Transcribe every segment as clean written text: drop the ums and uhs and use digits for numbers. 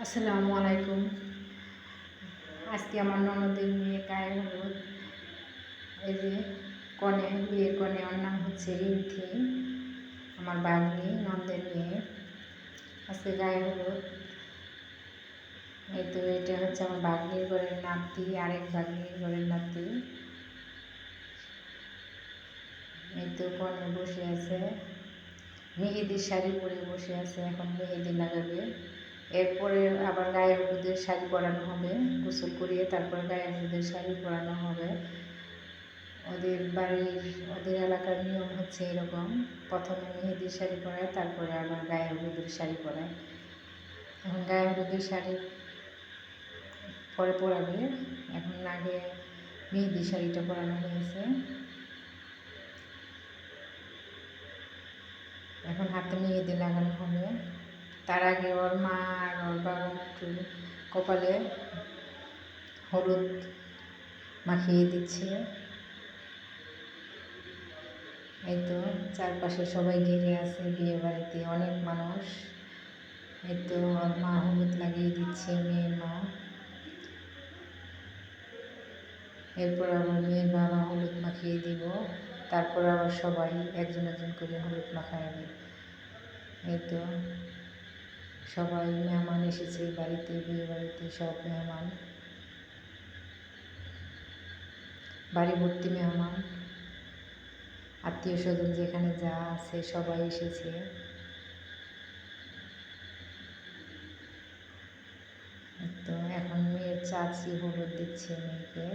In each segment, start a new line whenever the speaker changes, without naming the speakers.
আসসালামু আলাইকুম। আজকে আমার ননদের মেয়ে গায়ে হলুদ। এই যে কনে, বিয়ের কনে, ওর নাম হচ্ছে রিন্থি, আমার বাগনি ননদের মেয়ে। আজকে গায়ে হলুদ। এই তো এটা হচ্ছে আমার বাগনির ঘরের নাতি, আরেক বাগনির ঘরের নাতি। এই তো কনে বসে আছে, মেহেদির শাড়ি পরে বসে আছে, এখন মেহেদি লাগাবে। এরপরে আবার গায়ে হলুদের শাড়ি পরানো হবে, গোসল করিয়ে তারপরে গায়ে হলুদের শাড়ি পরানো হবে। ওদের বাড়ির, ওদের এলাকার নিয়ম হচ্ছে এরকম, প্রথমে মেহেদির শাড়ি পরায়, তারপরে আবার গায়ে হলুদের শাড়ি পরায়। এখন গায়ে হলুদের শাড়ি পরে পরাবে। এখন আগে মেহেদির শাড়িটা পরানো হয়েছে। এখন হাতে মেহেদি লাগানো হবে। তার আগে ওর মা আর ওর বাবা একটু কপালে হলুদ মাখিয়ে দিচ্ছে। এই তো চারপাশে সবাই ঘিরে আছে, বিয়ে বাড়িতে অনেক মানুষ। এই তো ওর মা হলুদ লাগিয়ে দিচ্ছে, মেয়ের মা। এরপর আবার মেয়ের বাবা হলুদ মাখিয়ে দিব, তারপর আবার সবাই একজন একজন করে হলুদ মাখাবে। এই তো সবাই মেহমান এসেছে বাড়িতে, বিয়ে বাড়িতে সব মেহমান, বাড়ি ভর্তি মেহমান, আত্মীয় স্বজন যেখানে যা আছে সবাই এসেছে। তো এখন মেয়ের চাচি হলুদ দিচ্ছে মেয়েকে।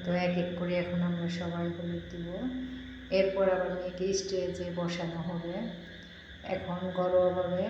তো এক এক করে এখন আমরা সবাই হলুদ দিব। এরপর আবার মেয়েকে স্টেজে বসানো হবে। এখন ঘরোয়াভাবে